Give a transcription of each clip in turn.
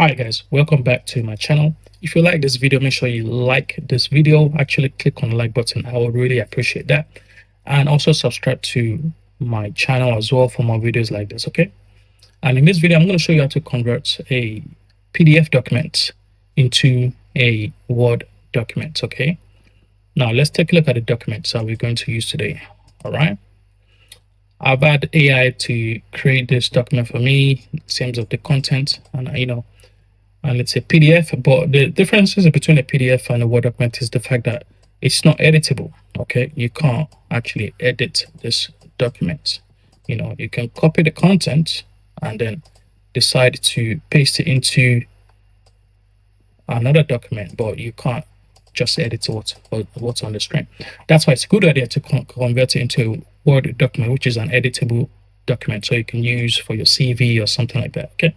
Hi guys, welcome back to my channel. If you like this video, make sure you like this video. Actually click on the like button. I would really appreciate that. And also subscribe to my channel as well for more videos like this, okay? And in this video, I'm going to show you how to convert a PDF document into a Word document, okay? Now let's take a look at the documents that we're going to use today, all right? I've had AI to create this document for me in terms of the content and and it's a PDF, but the differences between a PDF and a Word document is the fact that it's not editable. Okay, you can't actually edit this document. You can copy the content and then decide to paste it into another document, but you can't just edit what's on the screen. That's why it's a good idea to convert it into a Word document, which is an editable document, so you can use for your CV or something like that. Okay.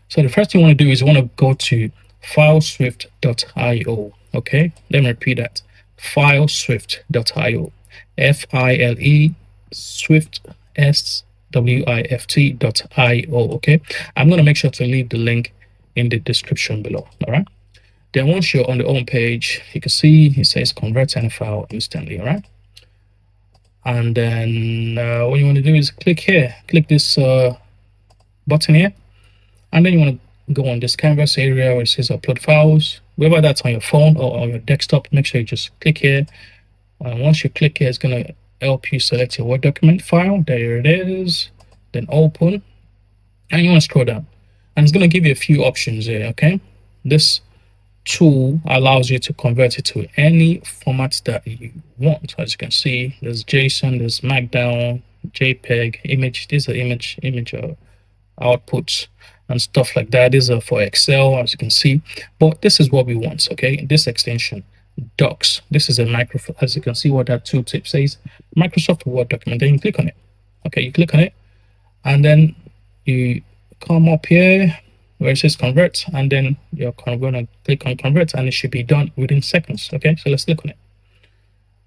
So the first thing you want to do is you want to go to fileswift.io. Okay, let me repeat that. Fileswift.io. F-I-L-E Swift S-W-I-F-T.io. Okay, I'm going to make sure to leave the link in the description below. All right. Then once you're on the home page, you can see it says convert any file instantly. All right. And then what you want to do is click here, click this button here. And then you want to go on this canvas area where it says upload files, whether that's on your phone or on your desktop. Make sure you just click here. And once you click here, it's going to help you select your Word document file. There it is. Then open. And you want to scroll down. And it's going to give you a few options here, okay? This tool allows you to convert it to any format that you want. As you can see, there's JSON, there's Markdown, JPEG, image. These are image outputs and stuff like that. These are for Excel, as you can see, but this is what we want. Okay, this extension docs, this is a Microsoft, as you can see what that tooltip says, Microsoft Word document. Then you click on it. Okay, you click on it and then you come up here where it says convert, and then you're going to click on convert and it should be done within seconds. Okay, so let's click on it,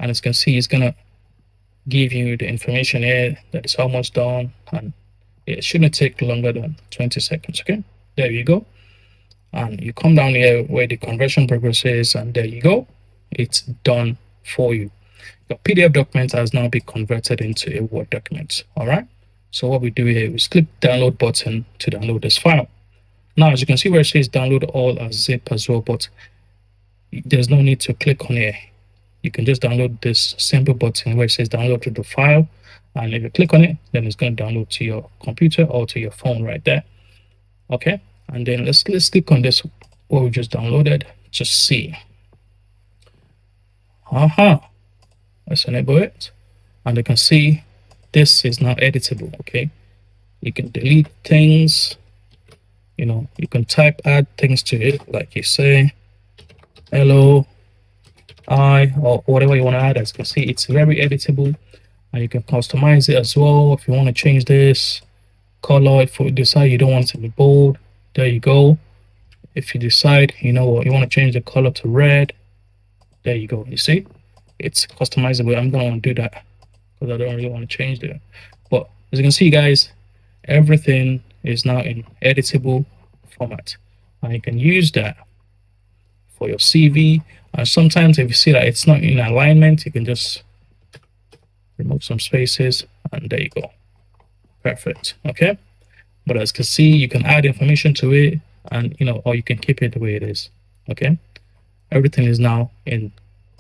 and as you can see, it's gonna give you the information here that it's almost done, and it shouldn't take longer than 20 seconds. Okay, there you go. And you come down here where the conversion progress is, and there you go. It's done for you. Your PDF document has now been converted into a Word document. All right. So what we do here is click download button to download this file. Now, as you can see where it says download all as zip as well, but there's no need to click on here. You can just download this simple button where it says download to the file. And if you click on it, then it's going to download to your computer or to your phone right there. Okay, and then let's click on this what we just downloaded. Just see. Let's enable it, and you can see this is now editable. Okay, you can delete things. You can add things to it, like you say hello, or whatever you want to add. As you can see, it's very editable. And you can customize it as well if you want to change this color. If you decide you don't want it to be bold, there you go. If you decide you want to change the color to red, there you go. You see, it's customizable. I'm gonna do that because I don't really want to change it. But as you can see, guys, everything is now in editable format, and you can use that for your CV. And sometimes if you see that it's not in alignment, you can just remove some spaces, and there you go. Perfect. Okay, but as you can see, you can add information to it, and or you can keep it the way it is. Okay, everything is now in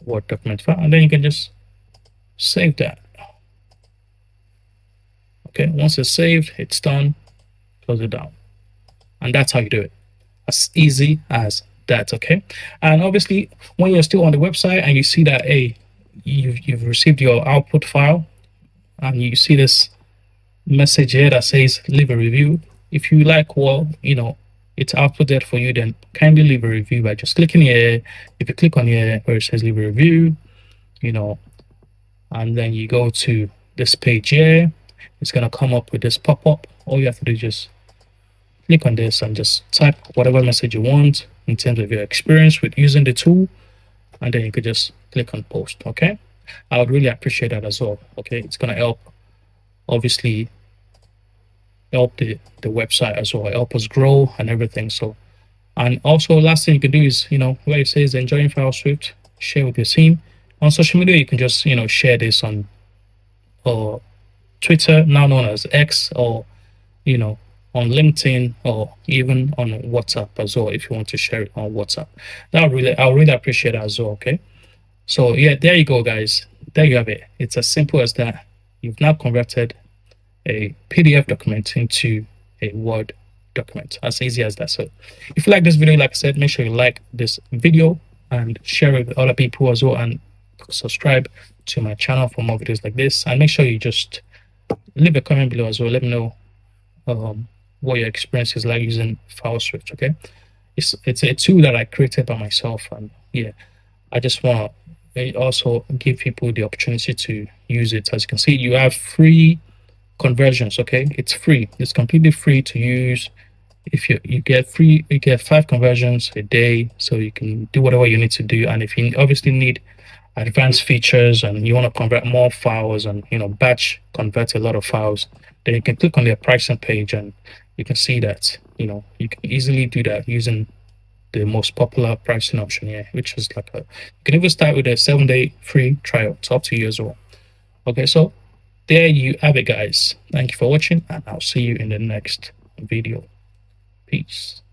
Word document file, and then you can just save that. Okay, once it's saved, it's done. Close it down, and that's how you do it. As easy as that. Okay, and obviously when you're still on the website and you see that you've received your output file, and you see this message here that says leave a review. If you like it's outputted for you, then kindly leave a review by just clicking here. If you click on here where it says leave a review, and then you go to this page here, it's gonna come up with this pop-up. All you have to do is just click on this and just type whatever message you want in terms of your experience with using the tool, and then you could just click on post. Okay, I would really appreciate that as well. Okay, it's gonna help, obviously, help the website as well, help us grow and everything. So And also, last thing you can do is, where it says enjoying file swift, share with your team. On social media, you can just, share this on uh, Twitter, now known as X, or, you know, on LinkedIn, or even on WhatsApp as well, if you want to share it on WhatsApp. I'll really appreciate that as well. Okay. So yeah, there you go, guys. There you have it. It's as simple as that. You've now converted a PDF document into a Word document. As easy as that. So if you like this video, like I said, make sure you like this video and share it with other people as well, and subscribe to my channel for more videos like this. And make sure you just leave a comment below as well. Let me know what your experience is like using FileSwitch. Okay, it's a tool that I created by myself, and yeah, I just want to also give people the opportunity to use it. As you can see, you have free conversions. Okay, it's free. It's completely free to use. If you get free, you get 5 conversions a day, so you can do whatever you need to do. And if you obviously need advanced features and you want to convert more files, and batch convert a lot of files, then you can click on their pricing page, and you can see that you can easily do that using the most popular pricing option here, which is like you can even start with a 7-day free trial. It's up to you as well. Okay, so there you have it, guys. Thank you for watching, and I'll see you in the next video. Peace.